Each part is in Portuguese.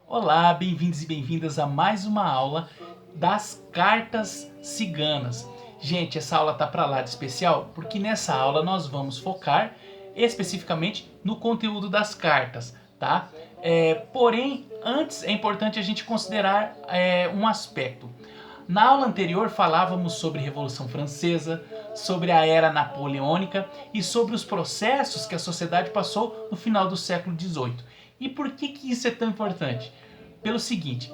Olá, bem-vindos e bem-vindas a mais uma aula das cartas ciganas. Gente, essa aula tá para lá de especial porque nessa aula nós vamos focar especificamente no conteúdo das cartas, tá? Porém, antes é importante a gente considerar um aspecto. Na aula anterior falávamos sobre a Revolução Francesa, sobre a Era Napoleônica e sobre os processos que a sociedade passou no final do século XVIII. E por que isso é tão importante? Pelo seguinte,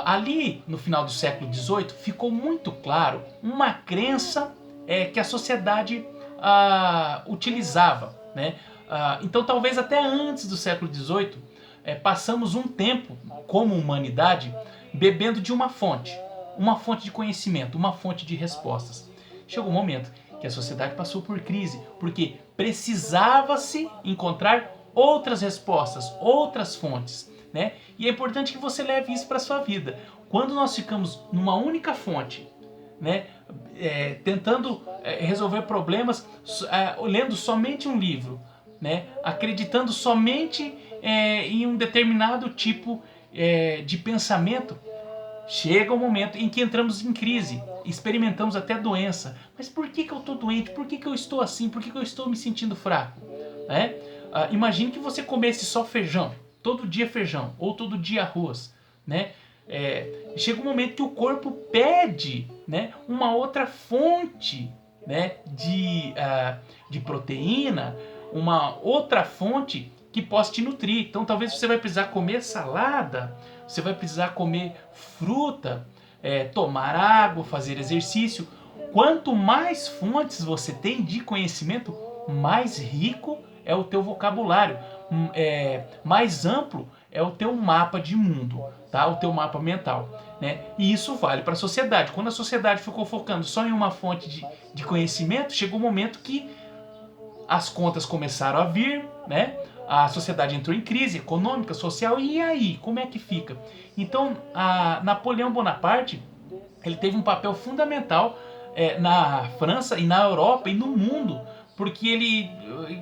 ali no final do século XVIII ficou muito claro uma crença que a sociedade utilizava, né? Então talvez até antes do século XVIII passamos um tempo como humanidade bebendo de uma fonte de conhecimento, uma fonte de respostas. Chegou um momento que a sociedade passou por crise, porque precisava-se encontrar outras respostas, outras fontes, né? E é importante que você leve isso para a sua vida. Quando nós ficamos numa única fonte, né, tentando resolver problemas, lendo somente um livro, né, acreditando somente em um determinado tipo de pensamento, chega um momento em que entramos em crise, experimentamos até doença. Mas por que eu estou doente? Por que eu estou assim? Por que eu estou me sentindo fraco? Né? Imagine que você comesse só feijão, todo dia feijão, ou todo dia arroz. Né? Chega um momento que o corpo pede, né, uma outra fonte, né, de proteína, uma outra fonte que possa te nutrir. Então talvez você vai precisar comer salada, você vai precisar comer fruta, tomar água, fazer exercício. Quanto mais fontes você tem de conhecimento, mais rico é o teu vocabulário, mais amplo é o teu mapa de mundo, tá? O teu mapa mental, né? E isso vale para a sociedade. Quando a sociedade ficou focando só em uma fonte de conhecimento, chegou um momento que as contas começaram a vir, né? A sociedade entrou em crise econômica, social, e aí? Como é que fica? Então, Napoleão Bonaparte, ele teve um papel fundamental na França e na Europa e no mundo, porque ele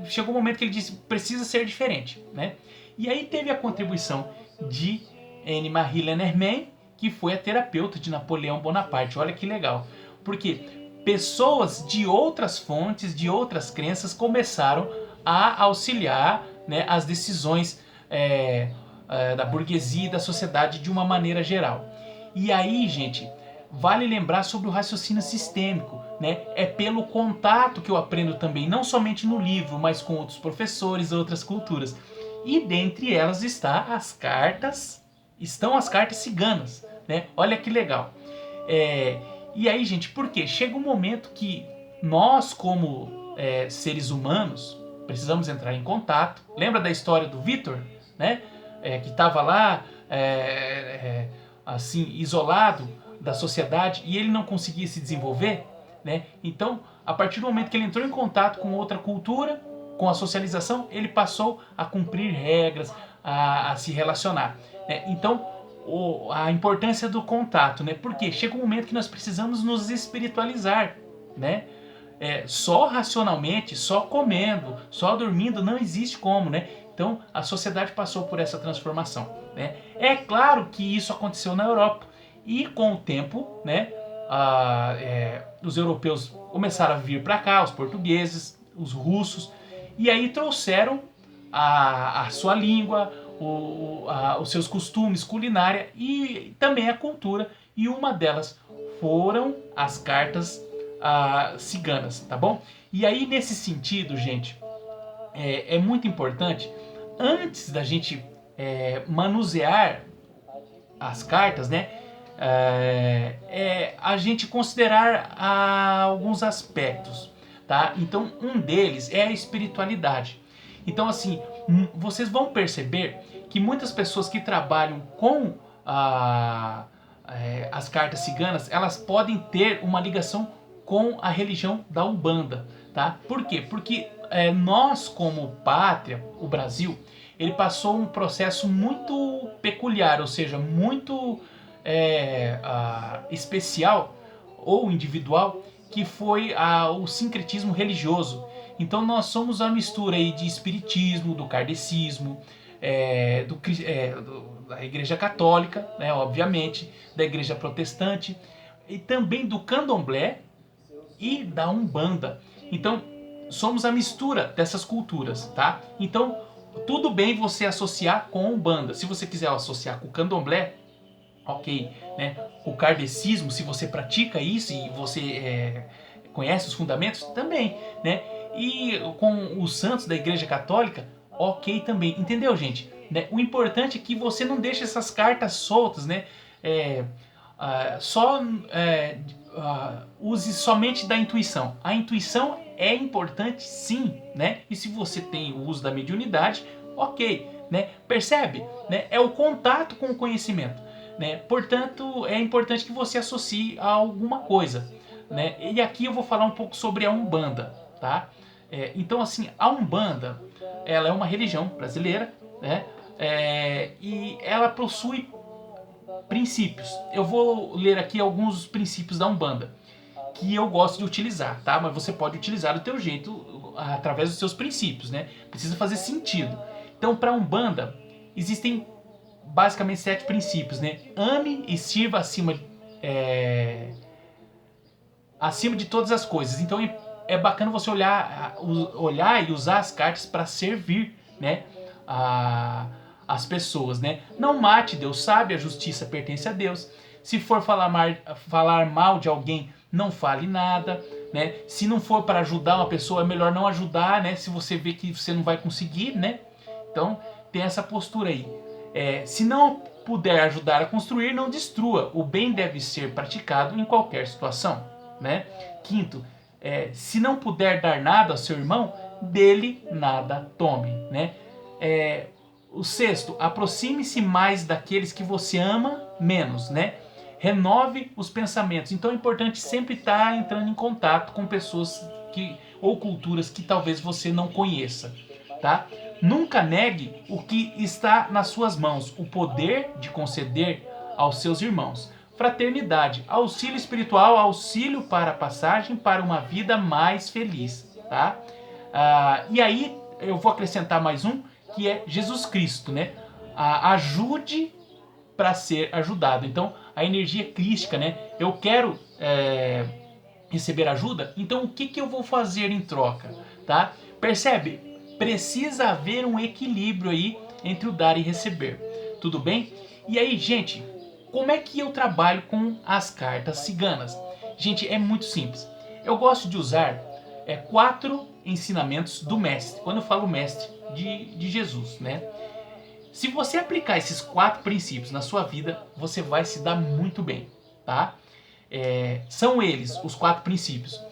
chegou um momento que ele disse, precisa ser diferente, né? E aí teve a contribuição de Anne-Marie Lenormand, que foi a terapeuta de Napoleão Bonaparte. Olha que legal. Porque pessoas de outras fontes, de outras crenças, começaram a auxiliar, né, as decisões da burguesia e da sociedade de uma maneira geral. E aí, gente, vale lembrar sobre o raciocínio sistêmico, né? É pelo contato que eu aprendo também, não somente no livro, mas com outros professores, outras culturas. E dentre elas estão as cartas ciganas, né? Olha que legal. E aí, gente, por quê? Chega um momento que nós, como seres humanos, precisamos entrar em contato. Lembra da história do Vitor, né? Que estava lá, assim, isolado da sociedade e ele não conseguia se desenvolver, né? Então, a partir do momento que ele entrou em contato com outra cultura, com a socialização, ele passou a cumprir regras, a se relacionar, né? Então, a importância do contato, né? Porque chega um momento que nós precisamos nos espiritualizar, né? Só racionalmente, só comendo, só dormindo, não existe como, né? Então a sociedade passou por essa transformação, né? É claro que isso aconteceu na Europa e com o tempo, né? Os europeus começaram a vir para cá, os portugueses, os russos, e aí trouxeram a sua língua, os seus costumes, culinária e também a cultura, e uma delas foram as cartas ciganas, tá bom? E aí nesse sentido, gente, é muito importante, antes da gente manusear as cartas, né, a gente considerar alguns aspectos, tá? Então um deles é a espiritualidade. Então assim, vocês vão perceber que muitas pessoas que trabalham com as cartas ciganas, elas podem ter uma ligação com a religião da Umbanda, tá? Por quê? Porque nós, como pátria, o Brasil, ele passou um processo muito peculiar, ou seja, muito especial ou individual, que foi o sincretismo religioso. Então nós somos a mistura aí de espiritismo, do kardecismo, da Igreja Católica, né, obviamente, da Igreja Protestante, e também do Candomblé e da Umbanda. Então, somos a mistura dessas culturas, tá? Então, tudo bem você associar com a Umbanda. Se você quiser associar com o Candomblé, ok, né? O kardecismo, se você pratica isso e você conhece os fundamentos, também, né? E com os santos da Igreja Católica, ok também. Entendeu, gente? Né? O importante é que você não deixe essas cartas soltas, né? É, só use somente da intuição. A intuição é importante, sim, né? E se você tem o uso da mediunidade, ok, né? Percebe? Né? É o contato com o conhecimento, né? Portanto, é importante que você associe a alguma coisa, né? E aqui eu vou falar um pouco sobre a Umbanda, tá? Então, assim, a Umbanda, ela é uma religião brasileira, né? E ela possui princípios. Eu vou ler aqui alguns dos princípios da Umbanda que eu gosto de utilizar, tá? Mas você pode utilizar do teu jeito, através dos seus princípios, né? Precisa fazer sentido. Então, para a Umbanda, existem basicamente 7 princípios, né? Ame e sirva acima de todas as coisas. Então, é bacana você olhar e usar as cartas para servir, né? As pessoas, né? Não mate, Deus sabe, a justiça pertence a Deus. Se for falar mal de alguém, não fale nada, né? Se não for para ajudar uma pessoa, é melhor não ajudar, né? Se você vê que você não vai conseguir, né? Então, tem essa postura aí. Se não puder ajudar a construir, não destrua. O bem deve ser praticado em qualquer situação, né? Quinto, se não puder dar nada ao seu irmão, dele nada tome, né? O sexto, aproxime-se mais daqueles que você ama menos, né? Renove os pensamentos. Então é importante sempre estar entrando em contato com pessoas ou culturas que talvez você não conheça, tá? Nunca negue o que está nas suas mãos, o poder de conceder aos seus irmãos. Fraternidade, auxílio espiritual, auxílio para a passagem para uma vida mais feliz, tá? E aí eu vou acrescentar mais um, que é Jesus Cristo, né? Ajude para ser ajudado. Então, a energia crística, né? Eu quero receber ajuda, então o que eu vou fazer em troca, tá? Percebe? Precisa haver um equilíbrio aí entre o dar e receber, tudo bem? E aí, gente, como é que eu trabalho com as cartas ciganas? Gente, é muito simples. Eu gosto de usar 4 ensinamentos do mestre. Quando eu falo mestre, de Jesus, né? Se você aplicar esses 4 princípios na sua vida, você vai se dar muito bem, tá? São eles, os 4 princípios.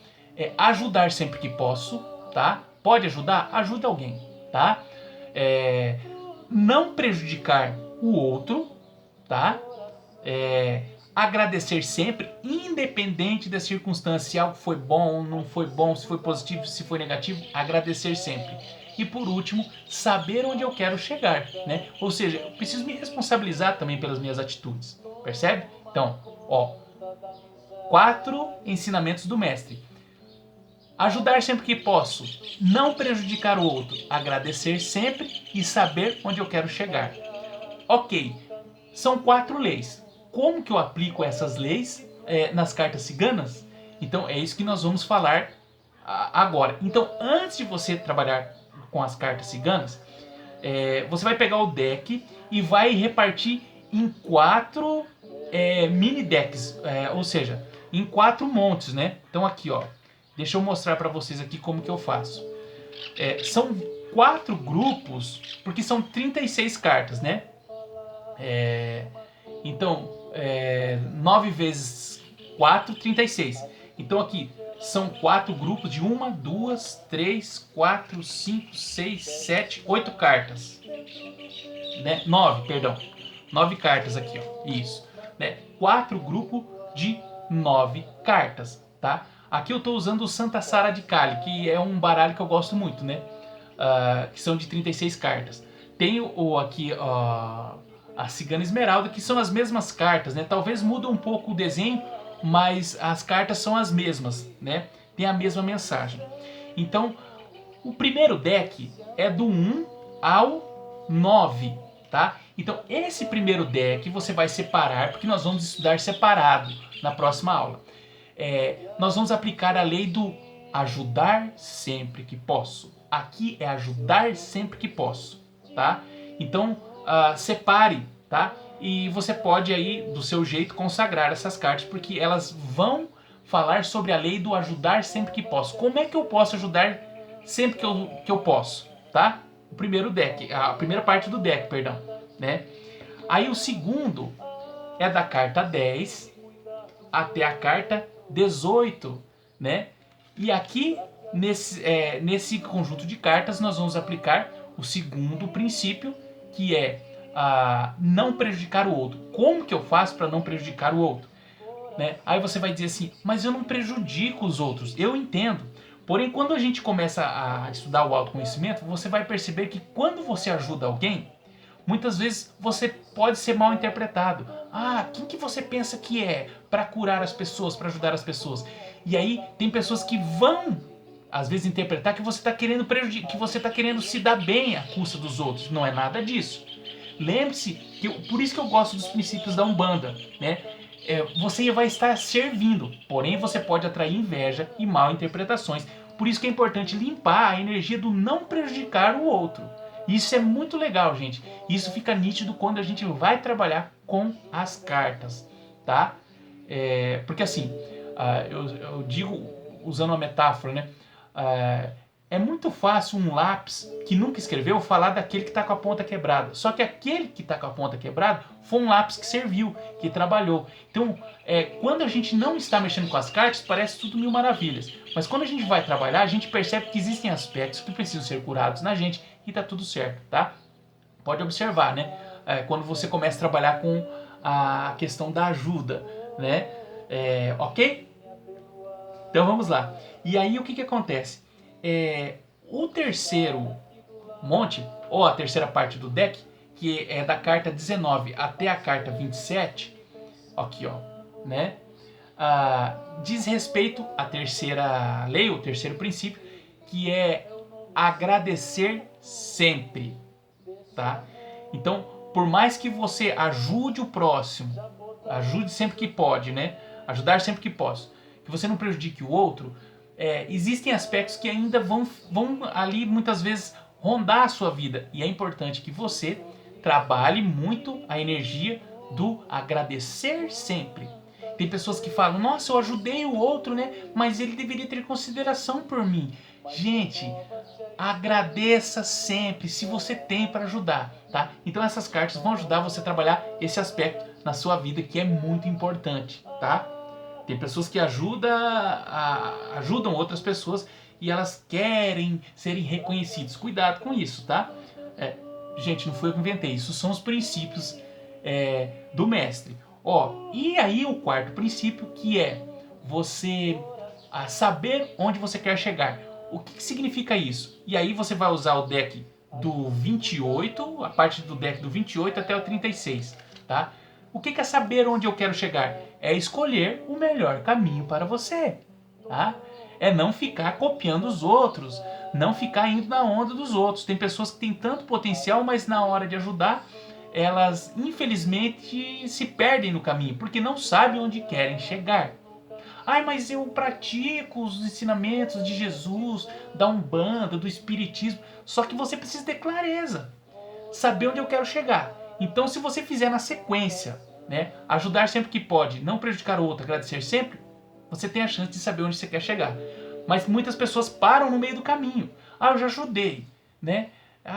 Ajudar sempre que posso, tá? Pode ajudar? Ajuda alguém, tá? Não prejudicar o outro, tá? Agradecer sempre, independente da circunstância, se algo foi bom, não foi bom, se foi positivo, se foi negativo, agradecer sempre. E por último, saber onde eu quero chegar, né? Ou seja, eu preciso me responsabilizar também pelas minhas atitudes, percebe? Então, 4 ensinamentos do mestre. Ajudar sempre que posso, não prejudicar o outro, agradecer sempre e saber onde eu quero chegar. Ok, são 4 leis. Como que eu aplico essas leis nas cartas ciganas? Então é isso que nós vamos falar agora. Então, antes de você trabalhar com as cartas ciganas, você vai pegar o deck e vai repartir em 4 mini decks, ou seja, em 4 montes, né? Então aqui, ó, deixa eu mostrar para vocês aqui como que eu faço. São 4 grupos, porque são 36 cartas, né? Então, 9 vezes 4, 36. Então aqui são 4 grupos de 1, 2, 3, 4, 5, 6, 7, 8 cartas. Né? 9, perdão. 9 cartas aqui, ó. Isso. Né? 4 grupos de 9 cartas, tá? Aqui eu estou usando o Santa Sara de Cali, que é um baralho que eu gosto muito, né? Que são de 36 cartas. Tem aqui a Cigana Esmeralda, que são as mesmas cartas, né? Talvez mude um pouco o desenho, mas as cartas são as mesmas, né? Tem a mesma mensagem. Então, o primeiro deck é do 1 ao 9, tá? Então, esse primeiro deck você vai separar, porque nós vamos estudar separado na próxima aula. Nós vamos aplicar a lei do ajudar sempre que posso. Aqui é ajudar sempre que posso, tá? Então, separe, tá? E você pode aí, do seu jeito, consagrar essas cartas, porque elas vão falar sobre a lei do ajudar sempre que posso. Como é que eu posso ajudar sempre que eu posso, tá? O primeiro deck, a primeira parte do deck, perdão, né? Aí o segundo é da carta 10 até a carta 18, né? E aqui, nesse conjunto de cartas, nós vamos aplicar o segundo princípio, que é não prejudicar o outro. Como que eu faço para não prejudicar o outro? Né? Aí você vai dizer assim, mas eu não prejudico os outros. Eu entendo. Porém, quando a gente começa a estudar o autoconhecimento, você vai perceber que quando você ajuda alguém, muitas vezes você pode ser mal interpretado. Quem que você pensa que é para curar as pessoas, para ajudar as pessoas? E aí tem pessoas que vão, às vezes, interpretar que você está querendo prejudicar, que você está querendo se dar bem à custa dos outros. Não é nada disso. Lembre-se que por isso que eu gosto dos princípios da Umbanda, né? Você vai estar servindo, porém você pode atrair inveja e mal interpretações. Por isso que é importante limpar a energia do não prejudicar o outro. Isso é muito legal, gente. Isso fica nítido quando a gente vai trabalhar com as cartas, tá? Porque assim, eu digo, usando uma metáfora, né? É muito fácil um lápis que nunca escreveu falar daquele que está com a ponta quebrada. Só que aquele que está com a ponta quebrada foi um lápis que serviu, que trabalhou. Então, quando a gente não está mexendo com as cartas, parece tudo mil maravilhas. Mas quando a gente vai trabalhar, a gente percebe que existem aspectos que precisam ser curados na gente e está tudo certo, tá? Pode observar, né? Quando você começa a trabalhar com a questão da ajuda, né? Ok? Então vamos lá. E aí o que acontece? O terceiro monte, ou a terceira parte do deck, que é da carta 19 até a carta 27, aqui ó, né? Diz respeito à terceira lei, o terceiro princípio, que é agradecer sempre, tá? Então, por mais que você ajude o próximo, ajude sempre que pode, né? Ajudar sempre que posso, que você não prejudique o outro, existem aspectos que ainda vão ali muitas vezes rondar a sua vida. E é importante que você trabalhe muito a energia do agradecer sempre. Tem pessoas que falam, nossa, eu ajudei o outro, né? Mas ele deveria ter consideração por mim. Gente, agradeça sempre se você tem para ajudar, tá? Então essas cartas vão ajudar você a trabalhar esse aspecto na sua vida que é muito importante, tá? Tem pessoas que ajudam outras pessoas e elas querem serem reconhecidas. Cuidado com isso, tá? Gente, não foi eu que inventei. Isso são os princípios do mestre. E aí o quarto princípio, que é você saber onde você quer chegar. O que significa isso? E aí você vai usar o deck do 28, a parte do deck do 28 até o 36, tá? O que é saber onde eu quero chegar? É escolher o melhor caminho para você, tá? É não ficar copiando os outros, não ficar indo na onda dos outros. Tem pessoas que têm tanto potencial, mas na hora de ajudar, elas infelizmente se perdem no caminho, porque não sabem onde querem chegar. Mas eu pratico os ensinamentos de Jesus, da Umbanda, do Espiritismo, só que você precisa ter clareza, saber onde eu quero chegar. Então, se você fizer na sequência, né, ajudar sempre que pode, não prejudicar o outro, agradecer sempre, você tem a chance de saber onde você quer chegar. Mas muitas pessoas param no meio do caminho. Eu já ajudei, né?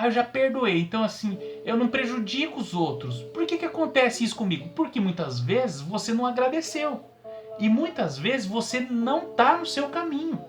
Eu já perdoei. Então, assim, eu não prejudico os outros. Por que acontece isso comigo? Porque muitas vezes você não agradeceu. E muitas vezes você não está no seu caminho.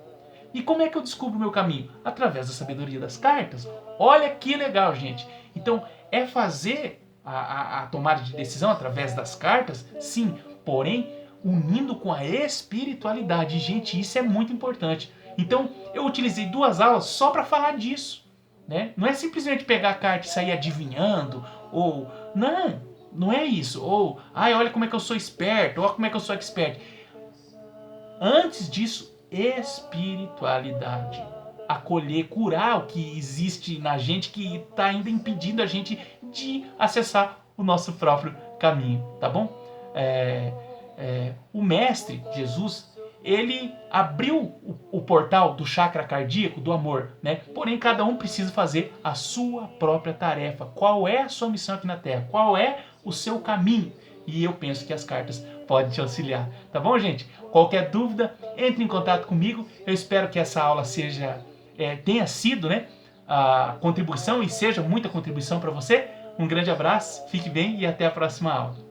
E como é que eu descubro o meu caminho? Através da sabedoria das cartas. Olha que legal, gente. Então, fazer a tomada de decisão através das cartas, sim, porém unindo com a espiritualidade. Gente, isso é muito importante. Então, eu utilizei 2 aulas só para falar disso, né? Não é simplesmente pegar a carta e sair adivinhando, ou não é isso, ou olha como é que eu sou esperto, olha como é que eu sou expert. Antes disso, espiritualidade. acolher, curar o que existe na gente que está ainda impedindo a gente de acessar o nosso próprio caminho, tá bom? O Mestre, Jesus, ele abriu o portal do chakra cardíaco do amor, né? Porém, cada um precisa fazer a sua própria tarefa. Qual é a sua missão aqui na Terra? Qual é o seu caminho? E eu penso que as cartas podem te auxiliar. Tá bom, gente? Qualquer dúvida, entre em contato comigo. Eu espero que essa aula tenha sido, né, a contribuição e seja muita contribuição para você. Um grande abraço, fique bem e até a próxima aula.